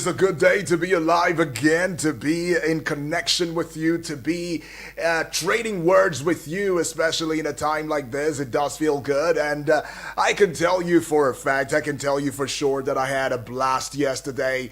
a good day to be alive again, to be in connection with you, to be trading words with you, especially in a time like this. It does feel good. And I can tell you for a fact, I can tell you for sure that I had a blast yesterday.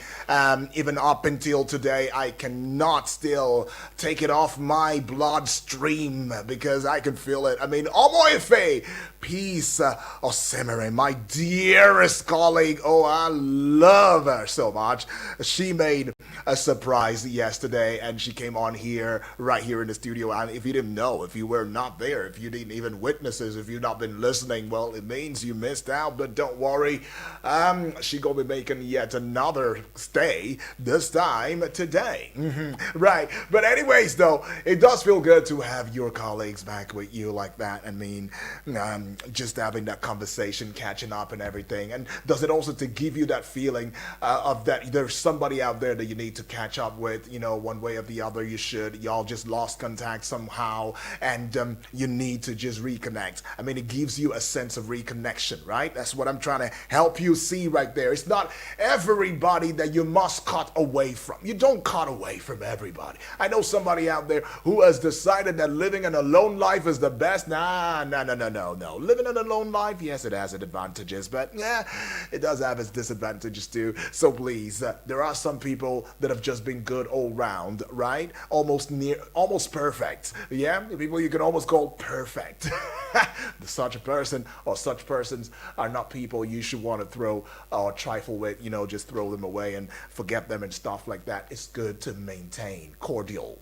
Even up until today, I cannot still take it off my bloodstream because I can feel it. I mean, Omoefe, peace, Osemere, my dearest colleague. Oh, I love her so much. She made a surprise yesterday and she came on here, right here in the studio. And if you didn't know, if you were not there, if you didn't even witness this, if you've not been listening, well, it means you missed out. But don't worry, she gonna be making yet another stay, this time today. Right. But anyways, though, it does feel good to have your colleagues back with you like that. I mean, just having that conversation, catching up and everything. And does it also to give you that feeling of that there's somebody out there that you need to catch up with, you know, one way or the other. You should. Y'all just lost contact somehow and you need to just reconnect. I mean, it gives you a sense of reconnection, right? That's what I'm trying to help you see right there. It's not everybody that you must cut away from. You don't cut away from everybody. I know somebody out there who has decided that living an alone life is the best. No. Living an alone life, yes, it has its advantages, but yeah, it does have its disadvantages too. So please, there are some people that have just been good all round, right? Almost perfect. Yeah, the people you can almost call perfect. Such a person or such persons are not people you should want to throw or trifle with, you know, just throw them away and forget them and stuff like that. It's good to maintain cordial.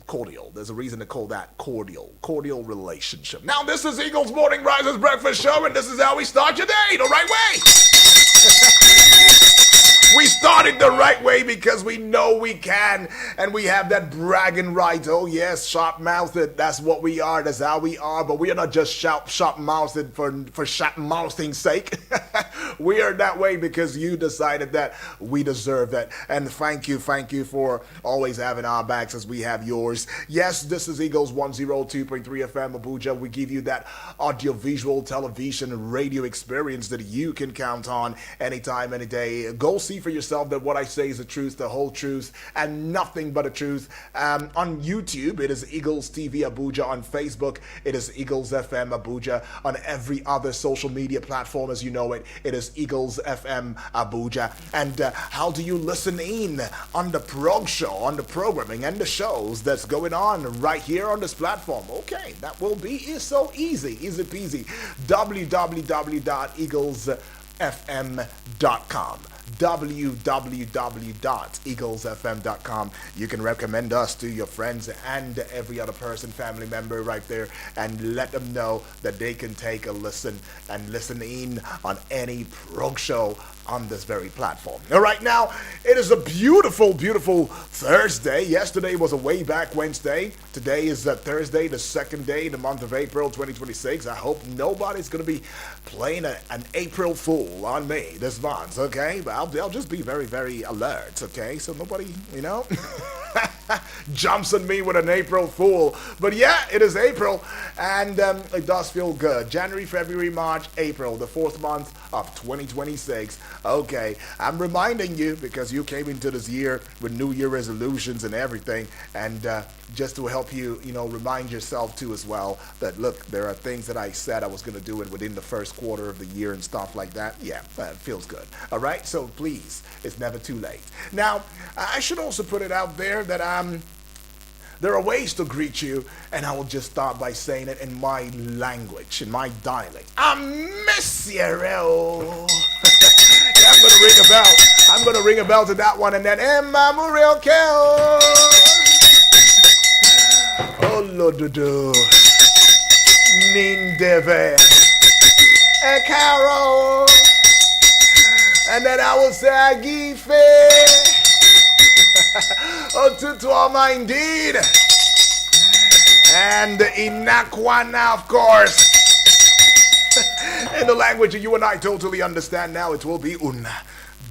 There's a reason to call that cordial relationship. Now, this is Eagles Morning Risers Breakfast Show, and this is how we start your day the right way. We started the right way because we know we can, and we have that bragging right. Oh yes, sharp-mouthed. That's what we are. That's how we are. But we are not just sharp-mouthed for sharp-mouthing's sake. We are that way because you decided that we deserve that. And thank you for always having our backs as we have yours. Yes, this is Eagles 102.3 FM Abuja. We give you that audiovisual television radio experience that you can count on anytime, any day. Go see for yourself that what I say is the truth, the whole truth, and nothing but the truth. On YouTube, it is Eagles TV Abuja. On Facebook, it is Eagles FM Abuja. On every other social media platform, as you know it, it is Eagles FM Abuja. And how do you listen in on the prog show, on the programming and the shows that's going on right here on this platform? Okay, that will be so easy peasy. www.eaglesfm.com. www.eaglesfm.com. You can recommend us to your friends and every other person, family member right there, and let them know that they can take a listen and listen in on any prog show on this very platform. All right, now, it is a beautiful Thursday. Yesterday was a way back Wednesday. Today is Thursday, the second day in the month of April 2026. I hope nobody's going to be playing an April Fool on me this month, okay? But I'll just be very alert, okay? So nobody, you know, jumps on me with an April Fool. But yeah, it is April, and it does feel good. January, February, March, April, the fourth month of 2026. Okay, I'm reminding you because you came into this year with New Year resolutions and everything, and just to help you, you know, remind yourself too as well that look, there are things that I said I was going to do it within the first quarter of the year and stuff like that. Yeah, it feels good. All right, so please, it's never too late. Now, I should also put it out there that there are ways to greet you, and I will just start by saying it in my language, in my dialect. I miss you. Yeah, I'm gonna ring a bell. I'm gonna ring a bell to that one, and then Emma Muriel Kel. Oh Lodudu. Nindeve. Caro. And then I will say Agife. Oh, Tutuama indeed. And Inakwana, of course. In the language that you and I totally understand now, it will be Una.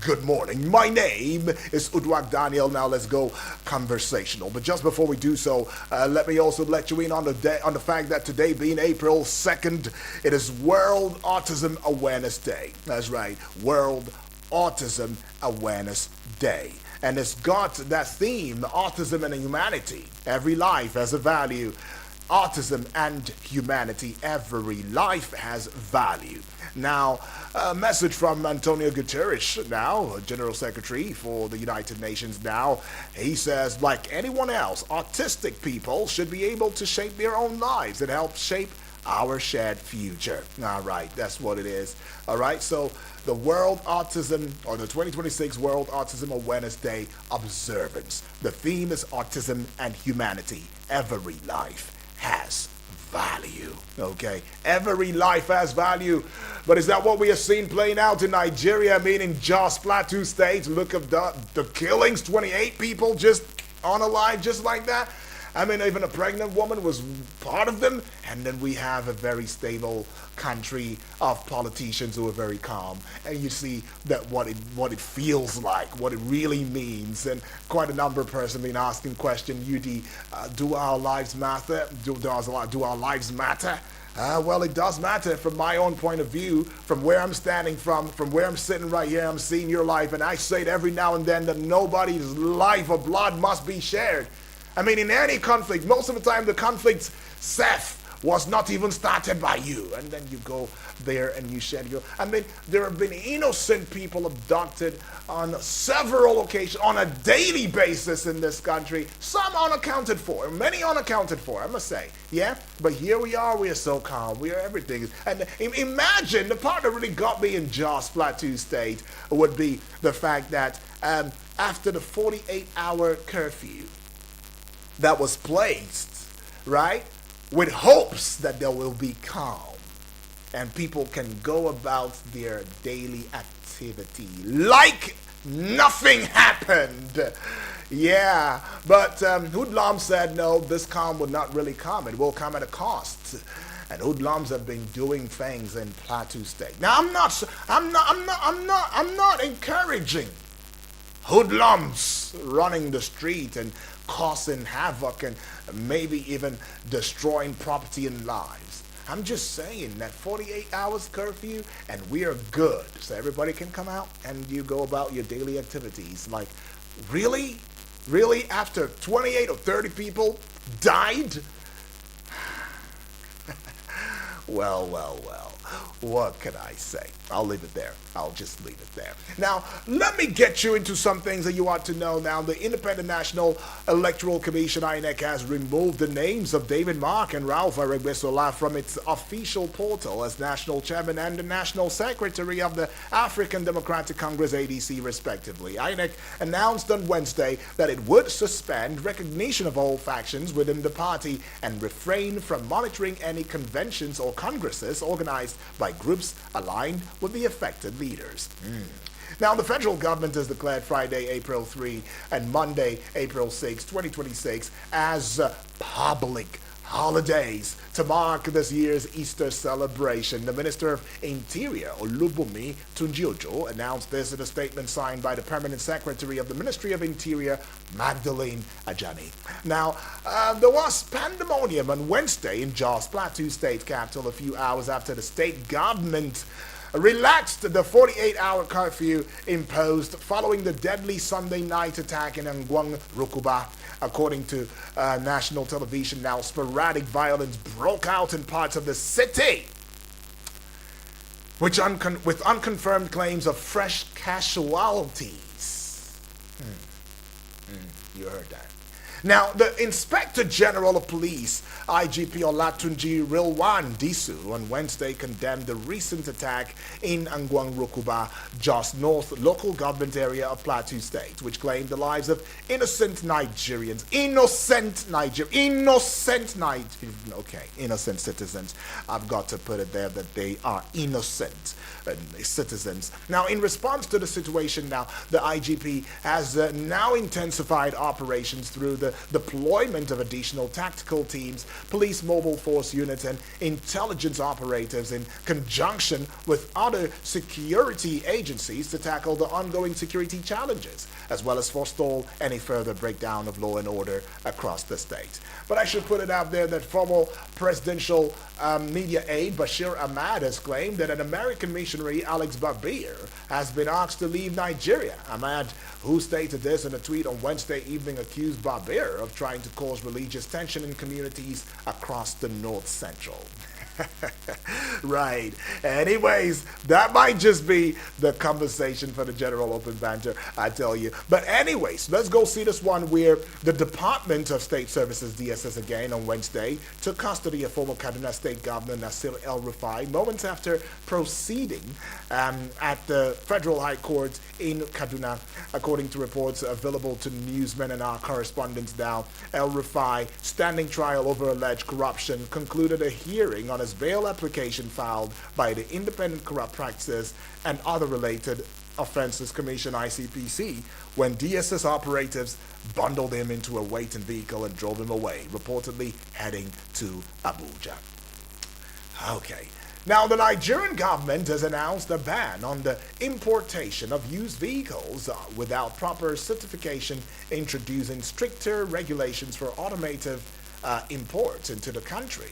Good morning. My name is Udwak Daniel. Now let's go conversational. But just before we do so, let me also let you in on the fact that today being April 2nd, it is World Autism Awareness Day. That's right, World Autism Awareness Day. and it's got that theme, autism and humanity. Every life has a value. Autism and humanity, every life has value. Now, a message from Antonio Guterres, now General Secretary for the United Nations now. He says, like anyone else, autistic people should be able to shape their own lives and help shape our shared future. All right, that's what it is. All right, so the World Autism, or the 2026 World Autism Awareness Day observance. The theme is autism and humanity. Every life has value. Okay, every life has value. But is that what we have seen playing out in Nigeria? I mean, in Jos Plateau State, look at the killings, 28 people just on a line just like that. I mean, even a pregnant woman was part of them. And then we have a very stable country of politicians who are very calm. And you see that what it feels like, what it really means. And quite a number of persons have been asking question, UD, do our lives matter? Do our lives matter? Well, it does matter from my own point of view, from where I'm standing from where I'm sitting right here. I'm seeing your life, and I say it every now and then that nobody's life or blood must be shared. I mean, in any conflict, most of the time the conflict, Seth, was not even started by you. And then you go there and you shed your... I mean, there have been innocent people abducted on several occasions, on a daily basis in this country. Some unaccounted for, many unaccounted for, I must say. Yeah? But here we are so calm. We are everything. And imagine, the part that really got me in Jos Plateau State would be the fact that after the 48-hour curfew that was placed, right, with hopes that there will be calm and people can go about their daily activity like nothing happened. Yeah, but hoodlums said no, this calm would not really come. It will come at a cost. And hoodlums have been doing things in Plateau State. Now I'm not encouraging hoodlums running the street and causing havoc and maybe even destroying property and lives. I'm just saying that 48 hours curfew and we are good. So everybody can come out and you go about your daily activities. Like, really? Really? After 28 or 30 people died? Well. What can I say? I'll leave it there. I'll just leave it there. Now, let me get you into some things that you ought to know now. The Independent National Electoral Commission, INEC, has removed the names of David Mark and Ralph Aregbesola from its official portal as National Chairman and the National Secretary of the African Democratic Congress, ADC, respectively. INEC announced on Wednesday that it would suspend recognition of all factions within the party and refrain from monitoring any conventions or congresses organized by groups aligned with the affected leaders. Now, the federal government has declared Friday, April 3 and Monday, April 6, 2026 as public holidays to mark this year's Easter celebration. The Minister of Interior, Olubunmi Tunjiojo, announced this in a statement signed by the Permanent Secretary of the Ministry of Interior, Magdalene Ajani. Now, there was pandemonium on Wednesday in Jos Plateau State capital a few hours after the state government relaxed the 48-hour curfew imposed following the deadly Sunday night attack in Angwang Rukuba. According to national television now, sporadic violence broke out in parts of the city, with unconfirmed claims of fresh casualties. You heard that. Now, the Inspector General of Police, IGP Olatunji Rilwan Disu, on Wednesday condemned the recent attack in Angwang Rukuba, Jos North local government area of Plateau State, which claimed the lives of innocent Nigerians. Innocent citizens. I've got to put it there that they are innocent citizens. Now, in response to the situation now, the IGP has now intensified operations through the the deployment of additional tactical teams, police mobile force units, and intelligence operatives in conjunction with other security agencies to tackle the ongoing security challenges, as well as forestall any further breakdown of law and order across the state. But I should put it out there that former presidential media aide Bashir Ahmad has claimed that an American missionary, Alex Barbier, has been asked to leave Nigeria. Ahmad, who stated this in a tweet on Wednesday evening, accused Barbier of trying to cause religious tension in communities across the North Central. Right. Anyways, that might just be the conversation for the general open banter, I tell you. But anyways, let's go see this one where the Department of State Services, DSS, again on Wednesday, took custody of former Kaduna State Governor Nasir El-Rufai moments after proceeding at the Federal High Court in Kaduna. According to reports available to newsmen and our correspondents now, El-Rufai, standing trial over alleged corruption, concluded a hearing on his bail application filed by the Independent Corrupt Practices and Other Related Offenses Commission, ICPC, when DSS operatives bundled him into a waiting vehicle and drove him away, reportedly heading to Abuja. Okay. Now, the Nigerian government has announced a ban on the importation of used vehicles without proper certification, introducing stricter regulations for automotive imports into the country.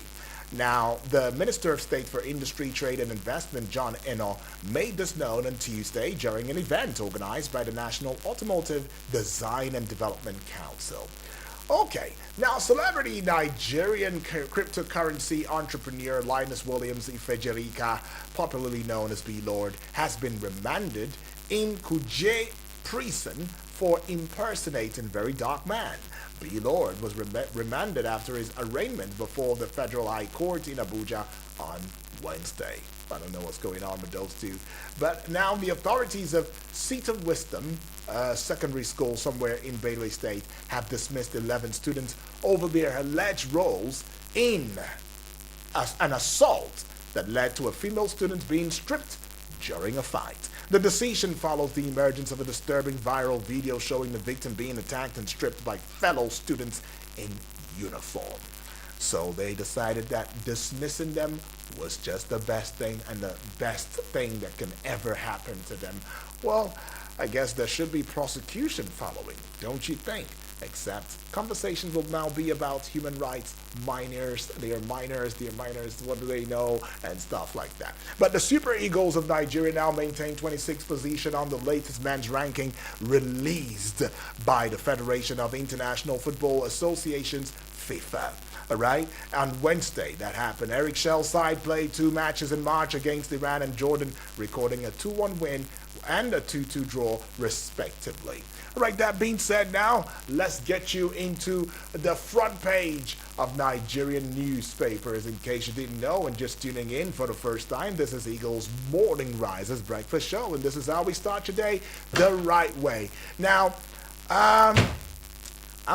Now, the Minister of State for Industry, Trade and Investment, John Eno, made this known on Tuesday during an event organized by the National Automotive Design and Development Council. Okay, now celebrity Nigerian cryptocurrency entrepreneur Linus Williams Ifejirika, popularly known as B. Lord, has been remanded in Kuje prison for impersonating Very Dark Man. B. Lord was remanded after his arraignment before the Federal High Court in Abuja on Wednesday. I don't know what's going on with those two. But now the authorities of Seat of Wisdom secondary school somewhere in Benue State have dismissed 11 students over their alleged roles in an assault that led to a female student being stripped during a fight. The decision follows the emergence of a disturbing viral video showing the victim being attacked and stripped by fellow students in uniform. So they decided that dismissing them was just the best thing and the best thing that can ever happen to them. Well, I guess there should be prosecution following, don't you think? Except conversations will now be about human rights, minors, what do they know, and stuff like that. But the Super Eagles of Nigeria now maintain 26th position on the latest men's ranking released by the Federation of International Football Associations, FIFA. All right, on Wednesday that happened. Eric Shell's side played 2 matches in March against Iran and Jordan, recording a 2-1 win and a 2-2 draw respectively. All right, that being said, now let's get you into the front page of Nigerian newspapers. In case you didn't know and just tuning in for the first time, this is Eagle's Morning Risers Breakfast Show, and this is how we start your day the right way. Now, I'm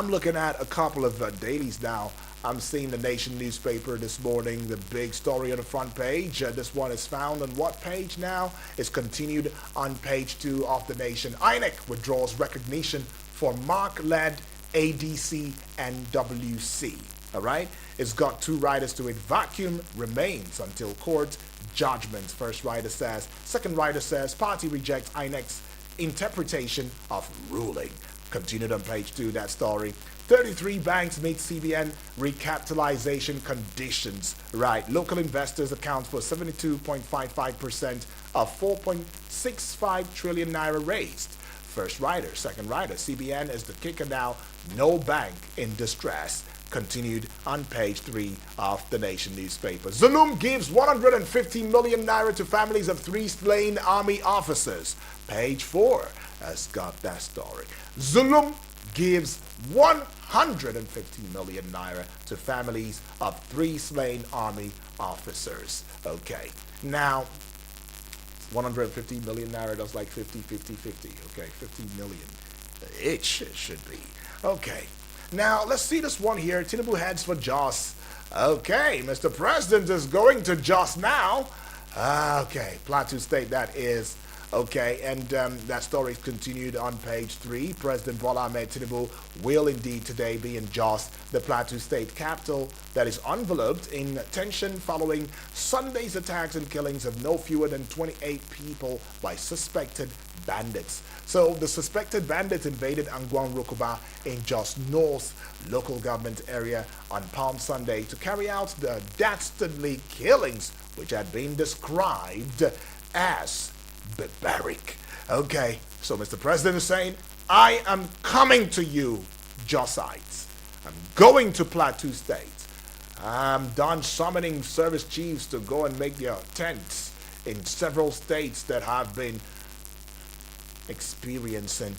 looking at a couple of dailies now. I'm seeing the Nation newspaper this morning, the big story on the front page. This one is found on what page now? It's continued on page 2 of the Nation. INEC withdraws recognition for Mark-led ADC and WC. All right? It's got 2 writers to it. Vacuum remains until court judgment. First writer says. Second writer says party rejects INEC's interpretation of ruling. Continued on page 2, that story. 33 banks meet CBN recapitalization conditions. Right, local investors account for 72.55% of 4.65 trillion naira raised. First rider, second rider, CBN is the kicker now. No bank in distress. Continued on page 3 of the Nation newspaper. Zulum gives 150 million naira to families of 3 slain army officers. Page 4 has got that story. Zulum gives 150 million naira to families of 3 slain army officers. Okay, now 150 million naira, that's like 50. Okay, 50 million. It should be. Okay, now let's see this one here. Tinubu heads for Jos. Okay, Mr. President is going to Jos now. Okay, Plateau State, that is. Okay, and that story is continued on page 3. President Bola Ahmed Tinubu will indeed today be in Jos, the Plateau State capital, that is enveloped in tension following Sunday's attacks and killings of no fewer than 28 people by suspected bandits. So the suspected bandits invaded Angwang Rukuba in Jos North local government area on Palm Sunday to carry out the dastardly killings, which had been described as barbaric. Okay, so Mr. President is saying, I am coming to you, Josites. I'm going to Plateau State. I'm done summoning service chiefs to go and make their tents in several states that have been experiencing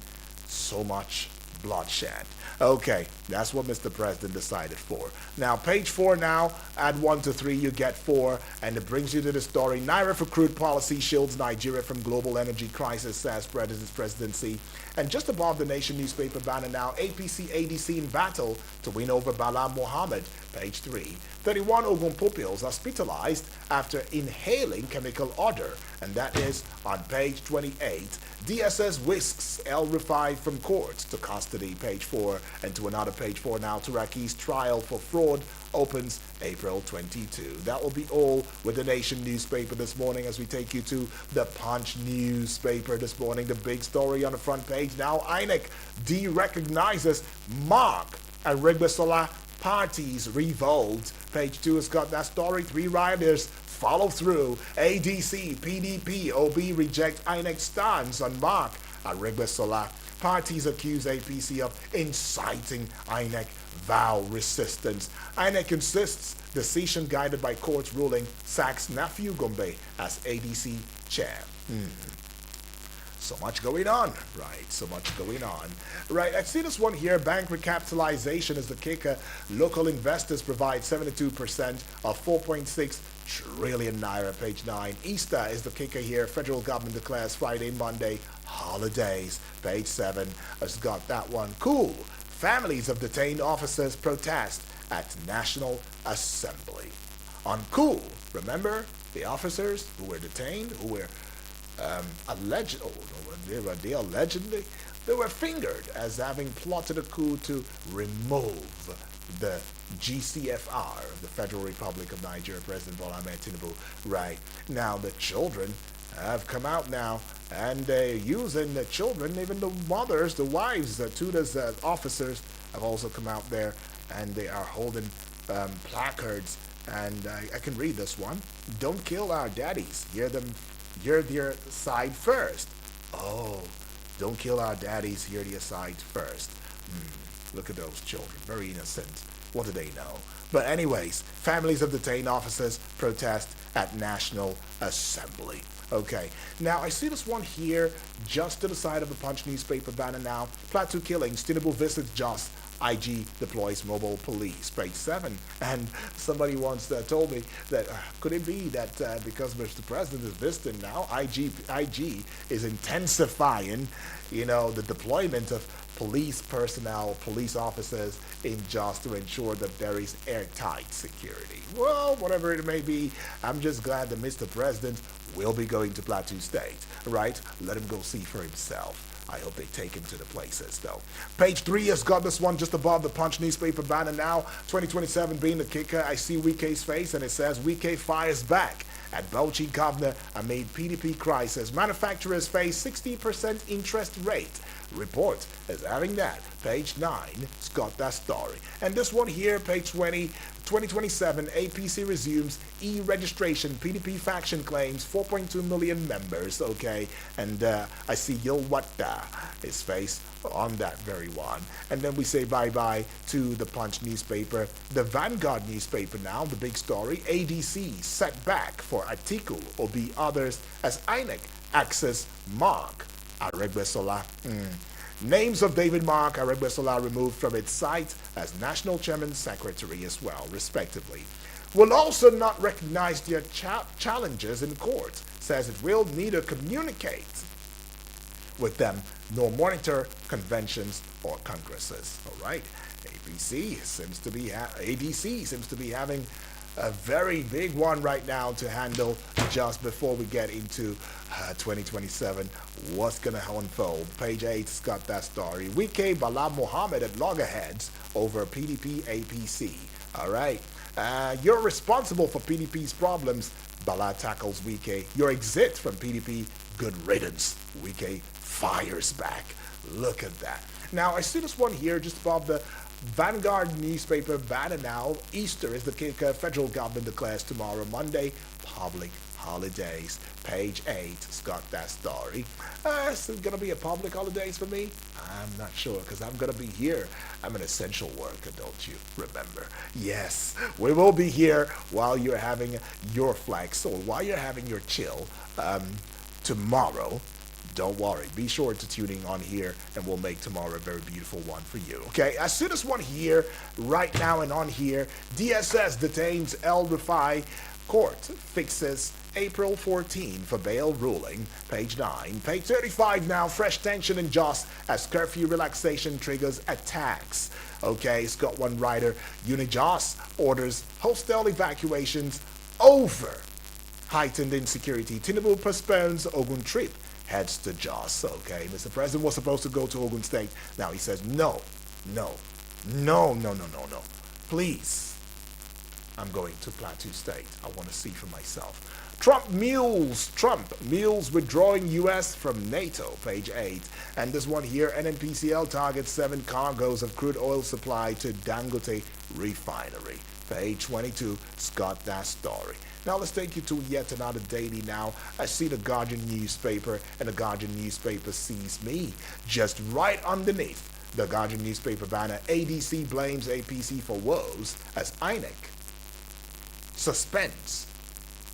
so much bloodshed. Okay, that's what Mr. President decided for. Now, page 4 now, add 1 to 3, you get 4, and it brings you to the story. Naira for crude policy shields Nigeria from global energy crisis, says President's presidency. And just above the Nation newspaper banner now, APC ADC in battle to win over Bala Mohammed, page 3. 31 Ogun pupils hospitalized after inhaling chemical odor, and that is on page 28. DSS whisks El Rufai from court to custody, page 4, and to another page 4 now. Turaki's trial for fraud opens April 22. That will be all with the Nation newspaper this morning as we take you to the Punch newspaper this morning. The big story on the front page now, INEC de-recognizes Mark Arigbesola parties revolt. Page 2 has got that story. 3 rioters follow through. ADC, PDP, OB reject INEC stance on Mark Arigbesola. Parties accuse APC of inciting INEC vow resistance. INEC insists decision guided by court's ruling sacks Nafiu Gombe as ADC chair. So much going on, right? So much going on. Right, I see this one here. Bank recapitalization is the kicker. Local investors provide 72% of 4.6 trillion naira, page 9. Easter is the kicker here. Federal government declares Friday, Monday holidays, page 7. Has got that one. Cool. Families of detained officers protest at National Assembly. On Cool, remember the officers who were detained, who were allegedly they were fingered as having plotted a coup to remove the GCFR, the Federal Republic of Nigeria, President Bola Ahmed Tinubu. Right now, the children have come out now, and they're using the children, even the mothers, the wives, the tutors, officers have also come out there, and they are holding placards. And I can read this one. Don't kill our daddies. Hear their side first. Oh, don't kill our daddies. Hear their side first. Look at those children. Very innocent. What do they know? But anyways, families of detained officers protest at National Assembly. Okay, now I see this one here just to the side of the Punch newspaper banner now. Plateau killings, Tinubu visits Jos. IG deploys mobile police, page 7. And somebody once told me that could it be that because Mr. President is visiting now, IG is intensifying, the deployment of police personnel, police officers in Jos to ensure that there is airtight security. Well, whatever it may be, I'm just glad that Mr. President will be going to Plateau State, right? Let him go see for himself. I hope they take him to the places, though. Page 3 has got this one just above the Punch newspaper banner now. 2027 being the kicker. I see Wike's face, and it says Wike fires back at Bauchi governor amid PDP crisis. Manufacturers face 60% interest rate. Report is having that. Page 9, it's got that story. And this one here, page 20, 2027, APC resumes e-registration. PDP faction claims 4.2 million members, okay? And I see Yilwata, his face on that very one. And then we say bye-bye to the Punch newspaper. The Vanguard newspaper now, the big story. ADC set back for Atiku or be others as INEC access Mark Arigbesola. Names of David Mark Arigbesola removed from its site as National Chairman Secretary as well, respectively. Will also not recognize their challenges in court, says it will neither communicate with them nor monitor conventions or congresses. All right, ADC seems to be having a very big one right now to handle just before we get into 2027. What's going to unfold? Page 8's got that story. Wike Bala Mohammed at loggerheads over PDP APC. All right. You're responsible for PDP's problems. Bala tackles Wike. Your exit from PDP, good riddance. Wike fires back. Look at that. Now, I see this one here just above the Vanguard newspaper banner now. Easter is the kicker. Federal government declares tomorrow, Monday, public holidays. Page 8's got that story. Is it going to be a public holidays for me? I'm not sure because I'm going to be here. I'm an essential worker, don't you remember? Yes, we will be here while you're having your flex or while you're having your chill tomorrow. Don't worry. Be sure to tune in on here and we'll make tomorrow a very beautiful one for you. Okay, I see this one here right now and on here. DSS detains El Rufai. Court fixes April 14 for bail ruling. Page 9. Page 35 now. Fresh tension in Jos as curfew relaxation triggers attacks. Okay, it's got one writer. Unijos orders hostel evacuations over heightened insecurity. Tinubu postpones Ogun trip. Heads to Jos. Okay, Mr. President was supposed to go to Ogun State. Now he says, no. Please, I'm going to Plateau State. I want to see for myself. Trump mules withdrawing U.S. from NATO. Page 8. And this one here, NNPCL targets 7 cargoes of crude oil supply to Dangote refinery. Page 22, Scott that story. Now let's take you to yet another daily now. I see the Guardian newspaper, and the Guardian newspaper sees me. Just right underneath the Guardian newspaper banner, ADC blames APC for woes as INEC suspends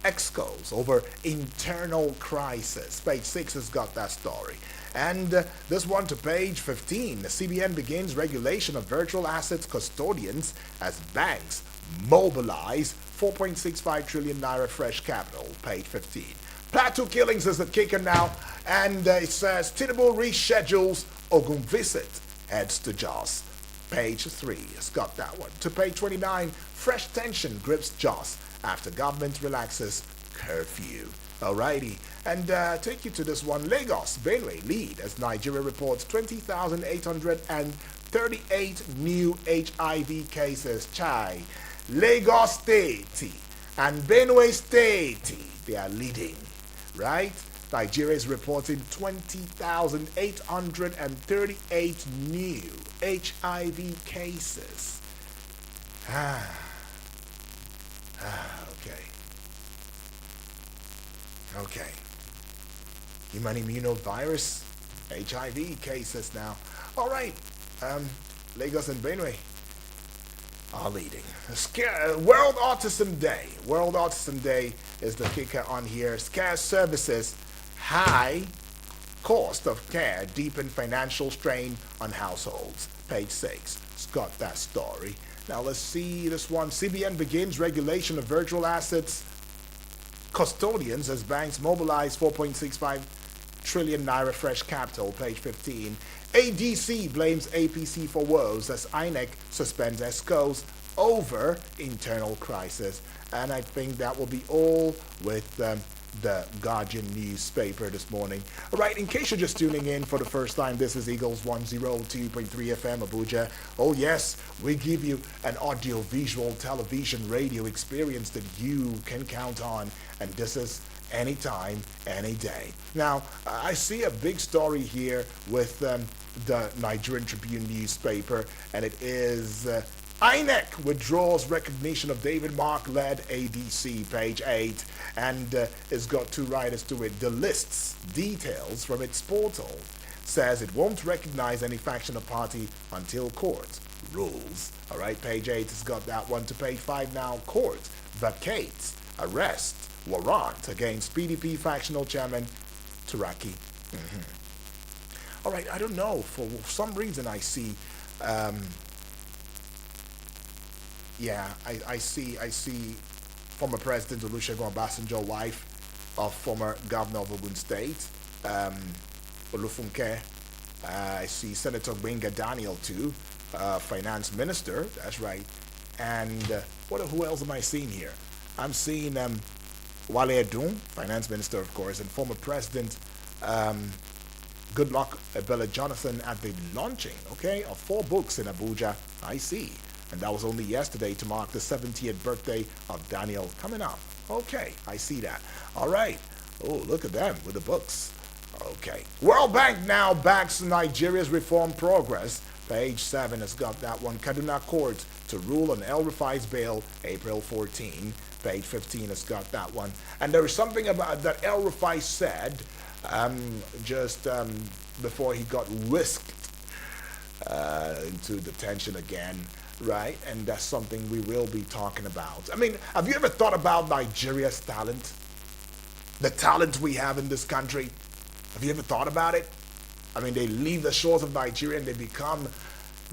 EXCOs over internal crisis. Page 6 has got that story. And this one to page 15. The CBN begins regulation of virtual assets custodians as banks mobilize 4.65 trillion naira fresh capital. Page 15. Plateau killings is the kicker now. And it says Tinubu reschedules Ogun visit. Heads to Jos. Page 3 has got that one. To page 29. Fresh tension grips Jos after government relaxes curfew. Alrighty, and take you to this one. Lagos, Benue lead as Nigeria reports 20,838 new HIV cases. Chai. Lagos State and Benue State, they are leading, right? Nigeria is reporting 20,838 new HIV cases. Okay. Human immunovirus, HIV cases now. All right. Lagos and Benue are leading. World Autism Day. World Autism Day is the kicker on here. Scarce services, high cost of care, deepen financial strain on households. Page 6. It's got that story. Now let's see this one. CBN begins regulation of virtual assets custodians as banks mobilize 4.65 trillion naira fresh capital. Page 15. ADC blames APC for woes as INEC suspends ESCOs over internal crisis. And I think that will be all with the Guardian newspaper this morning. All right, in case you're just tuning in for the first time, this is Eagles 102.3 FM Abuja. Oh yes, we give you an audio-visual television radio experience that you can count on, and this is anytime, any day. Now, I see a big story here with the Nigerian Tribune newspaper, and it is INEC withdraws recognition of David Mark-led ADC. Page 8, and it's got two writers to it. The lists details from its portal says it won't recognize any faction or party until court rules. All right, page 8 has got that one. To page 5 now. Court vacates arrest warrant against PDP factional chairman Turaki. All right, I don't know, for some reason I see I see former President Olusegun Obasanjo, wife of former Governor of Ogun State, Olufunke. I see Senator Gbenga Daniel too, Finance Minister, that's right, And who else am I seeing here? I'm seeing Wale Edun, finance minister, of course, and former president um, Goodluck Ebele Jonathan at the launching, okay, of 4 books in Abuja. I see. And that was only yesterday to mark the 70th birthday of Daniel coming up. Okay, I see that. All right. Oh, look at them with the books. Okay. World Bank now backs Nigeria's reform progress. Page 7 has got that one. Kaduna Court to rule on El Rufai's bail April 14. Page 15 has got that one. And there is something about that El Rufai said just before he got whisked into detention again, right? And that's something we will be talking about. I mean, have you ever thought about Nigeria's talent? The talent we have in this country? Have you ever thought about it? I mean, they leave the shores of Nigeria and they become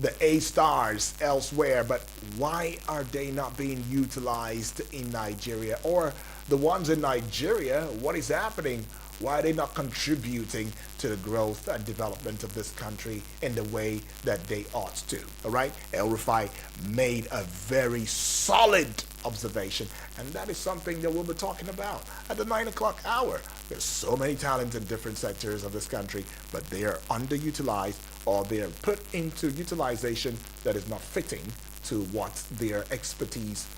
the A stars elsewhere, but why are they not being utilized in Nigeria? Or the ones in Nigeria, what is happening? Why are they not contributing to the growth and development of this country in the way that they ought to? All right? El Rufai made a very solid observation, and that is something that we'll be talking about at the 9 o'clock hour. There's so many talents in different sectors of this country, but they are underutilized or they are put into utilization that is not fitting to what their expertise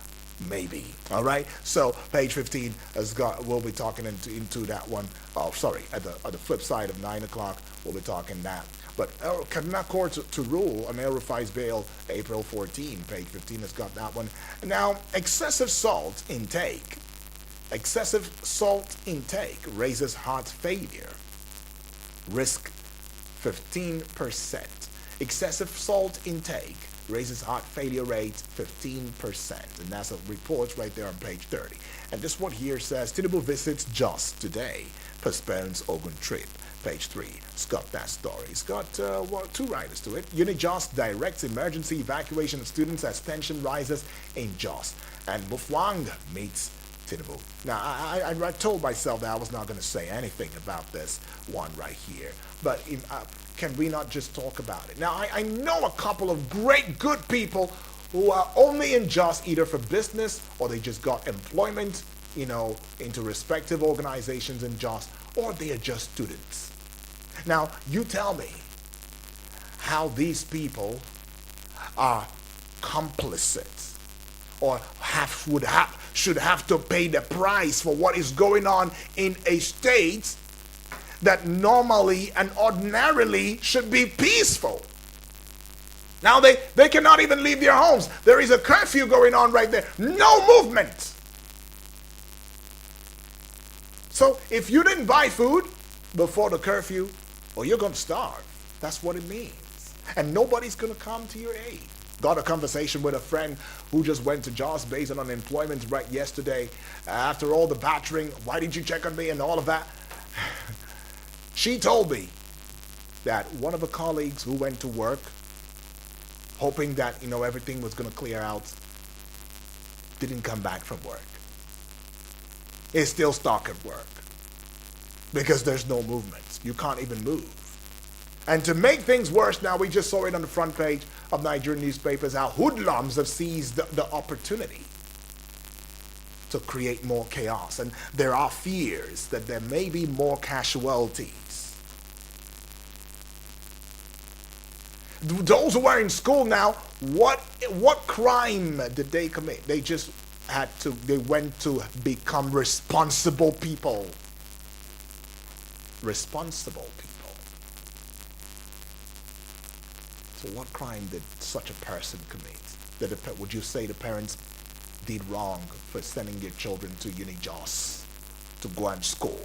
maybe. All right. So page 15 has got. We'll be talking into that one. Oh, sorry. At the flip side of 9 o'clock, we'll be talking that. But Kaduna Court to rule on El Rufai's bail April 14. Page 15 has got that one. Now, excessive salt intake. Excessive salt intake raises heart failure. Risk 15%. Excessive salt intake raises heart failure rate 15%. And that's a report right there on page 30. And this one here says, Tinubu visits Jos today, postpones Ogun trip. Page 3. It's got that story. It's got 2 writers to it. UniJos directs emergency evacuation of students as tension rises in Jos. And Mufwang meets Tinubu. Now, I told myself that I was not going to say anything about this one right here. But can we not just talk about it? Now, I know a couple of great, good people who are only in Jos either for business or they just got employment, into respective organizations in Jos, or they are just students. Now, you tell me how these people are complicit or should have to pay the price for what is going on in a state that normally and ordinarily should be peaceful. Now they cannot even leave their homes. There is a curfew going on right there. No movement. So if you didn't buy food before the curfew, well, you're going to starve. That's what it means. And nobody's going to come to your aid. Got a conversation with a friend who just went to Jos based on unemployment right yesterday. After all the battering, why didn't you check on me and all of that? She told me that one of her colleagues who went to work, hoping that, everything was going to clear out, didn't come back from work. Is still stuck at work because there's no movement. You can't even move. And to make things worse, now we just saw it on the front page of Nigerian newspapers how hoodlums have seized the opportunity to create more chaos. And there are fears that there may be more casualties. Those who are in school now, what crime did they commit? They went to become responsible people. Responsible people. So what crime did such a person commit? Would you say the parents did wrong for sending their children to UniJos to go and school?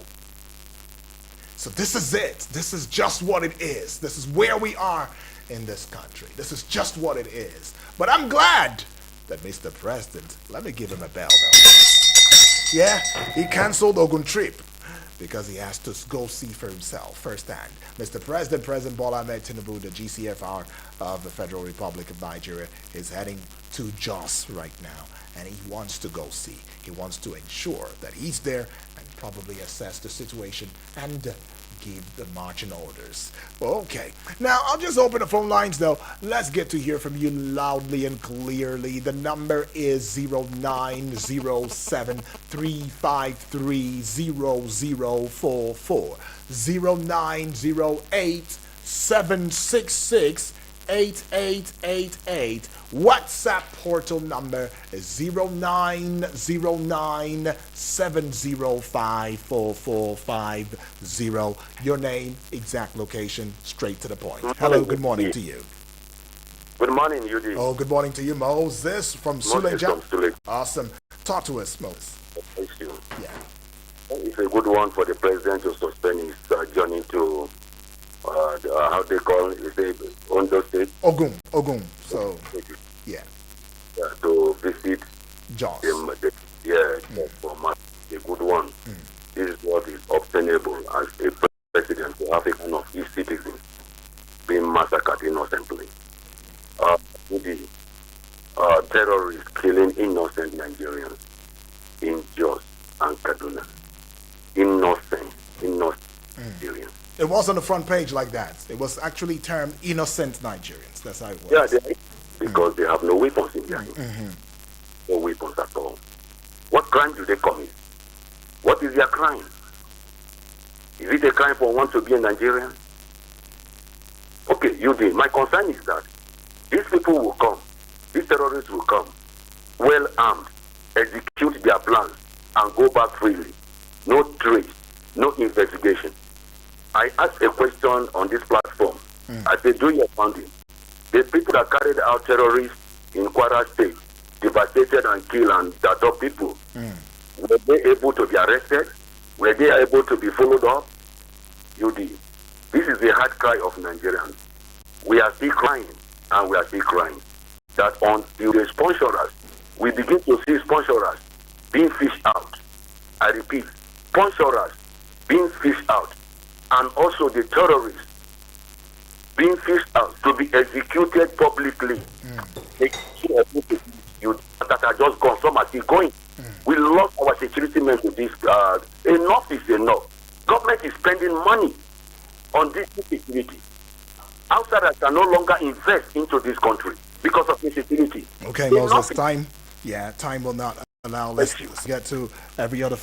So this is it. This is just what it is. This is where we are in this country. This is just what it is. But I'm glad that Mr. President, let me give him a bell though. Yeah, he canceled Ogun trip because he has to go see for himself firsthand. Mr. President, President Bola Ahmed Tinubu, the GCFR of the Federal Republic of Nigeria, is heading to Jos right now, and he wants to go see. He wants to ensure that he's there and probably assess the situation and give the marching orders. Okay. Now, I'll just open the phone lines, though. Let's get to hear from you loudly and clearly. The number is 0907-353-0044. 0908-766-8888. WhatsApp portal number is 0909-705-4450. Your name, exact location, straight to the point. Hello, good morning to you. Good morning, Yudi. Oh, good morning to you, Moses from Suleja. Awesome. Talk to us, Moses. Thank you. Yeah. It's a good one for the president to suspend his journey to how they call it, Ondo State. Ogun. So, yeah. To visit Jos. for a good one. This is what is obtainable as a president to have a kind of e-citizen being massacred innocently. The terrorists killing innocent Nigerians in Jos and Kaduna. Innocent Nigerians. It was on the front page like that. It was actually termed innocent Nigerians. That's how it was. Yeah, because they have no weapons in their hands. No weapons at all. What crime do they commit? What is their crime? Is it a crime for one to be a Nigerian? Okay, my concern is that these people will come, these terrorists will come, well armed, execute their plans, and go back freely. No trace, no investigation. I asked a question on this platform. I said, do your funding. The people that carried out terrorists in Kwara State, devastated and killed and abducted people, were they able to be arrested? Were they able to be followed up? This is the hard cry of Nigerians. We are still crying, and we are still crying that until they sponsor us, we begin to see sponsors being fished out. I repeat, sponsors being fished out, and also the terrorists being fished out to be executed publicly. They that are just gone, some are still going. We lost our security men to this. Enough is enough. Government is spending money on this security. Outsiders can no longer invest into this country because of insecurity. Okay, Moses, time will not allow. Let's get to every other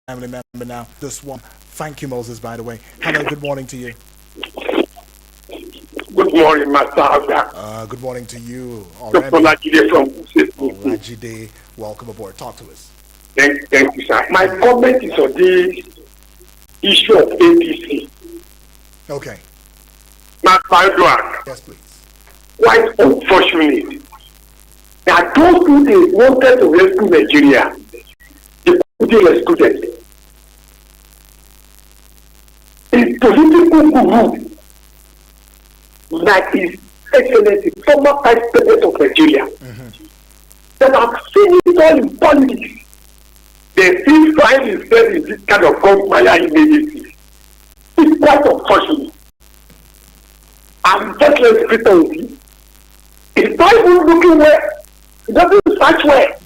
family member now. This one. Thank you, Moses, by the way. Hello, good morning to you. Good morning, Master Abda. Good morning to you. Already. Olajide, welcome aboard. Talk to us. Thank you, sir. My comment is on the issue of APC. Okay. Master Abda. Yes, please. Quite unfortunate that those who they wanted to rescue Nigeria, they couldn't rescue them. A political guru like His Excellency, former Vice President of Nigeria, that have seen it all in politics, they still find himself in this kind of crossfire immediately. It's quite unfortunate. And just like Peter Obi, he's not even looking where, he doesn't search where.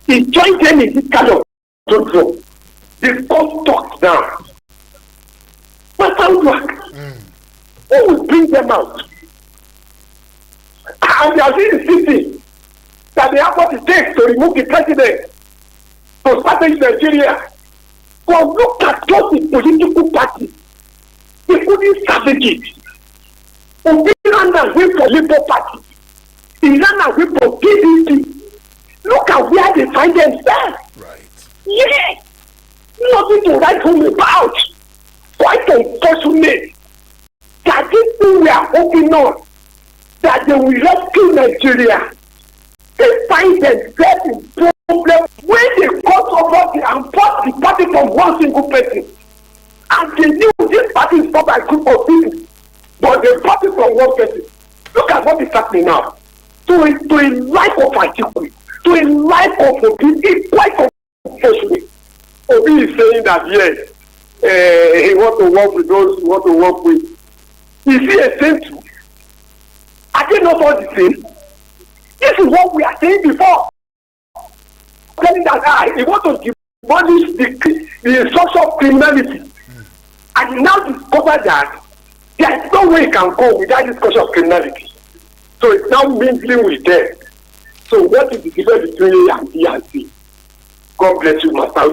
He joined them in this kind of control. This cost talks down. What sounds like? Who will bring them out? And they are insisting that they have what it takes to remove the president to establish Nigeria. But look at just the political party. They couldn't establish it. Obi ran away for Labour Party. He ran away for PDP. Look at where they find themselves. Right. Yes. Nothing to write home about. Quite unfortunate that these things we are hoping on, that they will rescue Nigeria. They find themselves in problems when they cut over and put the party from one single person. And they knew this party is not by a group of people, but they party from one person. Look at what is happening now. To a life of Atiku, to a life of Obi, it's quite unfortunate. Obi is saying that yes, he wants to work with those he wants to work with. Is he a saint? Are they not all the same? This is what we are saying before. Telling that he wants to demolish the structure of criminality. And now the discovered that there is no way it can go without this cause of criminality. So it's now mingling with them. So what is the difference between A and B and C? God bless you, Master.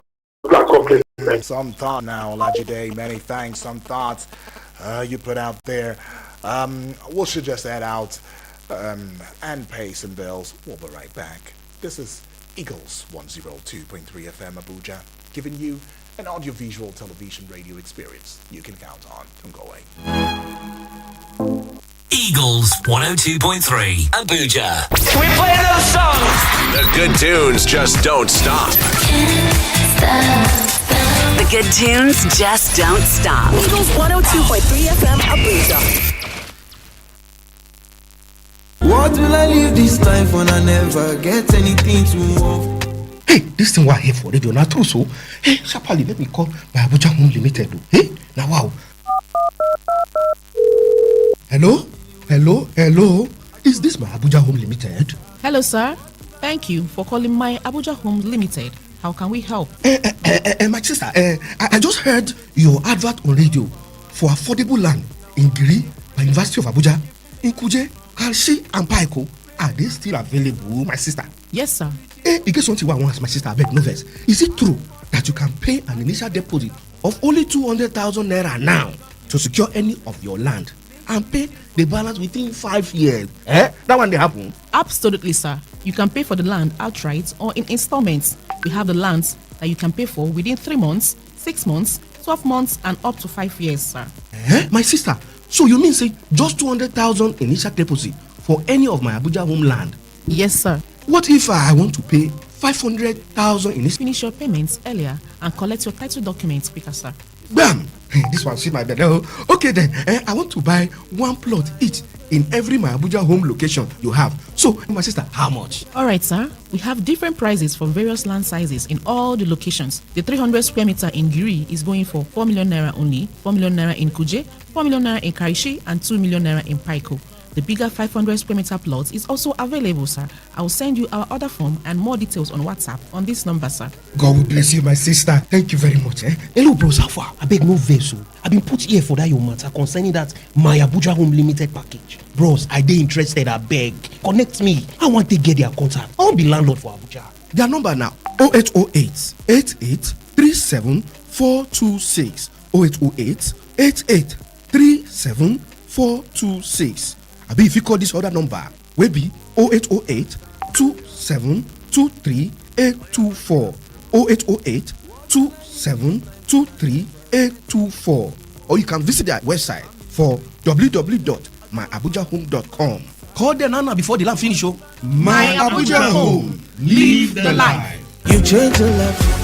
God bless you. Some thought now, Olajide. Many thanks. Some thoughts you put out there. We should just head out and pay some bills. We'll be right back. This is Eagles 102.3 FM Abuja, giving you an audiovisual television radio experience you can count on. Don't go away. Eagles 102.3 Abuja. Can we play another song? The good tunes just don't stop. The good tunes just don't stop. Eagles 102.3 FM Abuja. What will I leave this life when I never get anything to move? Hey, this thing we're here for radio now too, so hey, sharply let me call my Abuja Home Limited. Hey, now wow. Hello. Is this my Abuja Home Limited? Hello, sir. Thank you for calling my Abuja Home Limited. How can we help? My sister, I just heard your advert on radio for affordable land in Giri by University of Abuja, in Kuje, Kalshi, and Paiko. Are they still available, my sister? Yes, sir. In case something I want, my sister, I beg no vex. Is it true that you can pay an initial deposit of only 200,000 naira now to secure any of your land and pay the balance within 5 years? That one they happen? Absolutely, sir. You can pay for the land outright or in installments. We have the lands that you can pay for within 3 months, 6 months, 12 months, and up to 5 years, sir. My sister, so you mean say just 200,000 initial deposit for any of my Abuja home land? Yes, sir. What if I want to pay 500,000 initial? Finish your payments earlier and collect your title documents quicker, sir. Bam! This one see my bed. Okay then, I want to buy one plot each in every my Abuja home location you have. So, my sister, how much? All right, sir. We have different prices for various land sizes in all the locations. The 300 square meter in Giri is going for 4 million naira only, 4 million naira in Kuje, 4 million naira in Karishi, and 2 million naira in Paiko. The bigger 500 square meter plot is also available, sir. I will send you our order form and more details on WhatsApp on this number, sir. God will bless you, my sister. Thank you very much. Hello, bros. How far? I beg no vex. I've been put here for that your matter concerning that my Abuja Home Limited package. Bros, I dey interested. I beg. Connect me. I want to get their contact. I want to be landlord for Abuja. Their number now 0808 88 37 426 0808 88 37 426. Abi if you call this other number, will be 0808 2723 824 0808 2723 824, or you can visit their website for www.myabujahome.com. Call them now before the land finish. My Abuja Home, live the life. You change your life.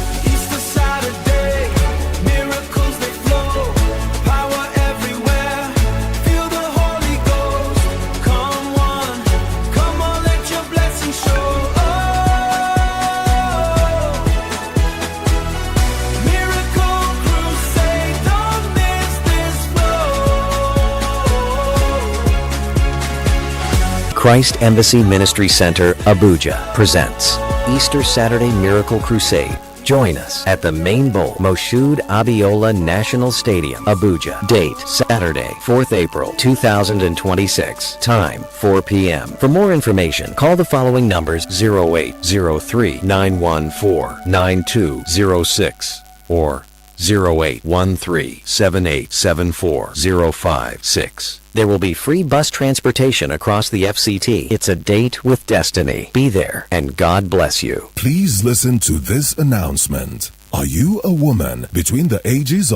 Christ Embassy Ministry Center, Abuja presents Easter Saturday Miracle Crusade. Join us at the Main Bowl Moshood Abiola National Stadium, Abuja. Date, Saturday, 4th April, 2026. Time, 4 p.m. For more information, call the following numbers: 0803-914-9206 or 0813-7874-056. There will be free bus transportation across the FCT. It's a date with destiny. Be there, and God bless you. Please listen to this announcement. Are you a woman between the ages of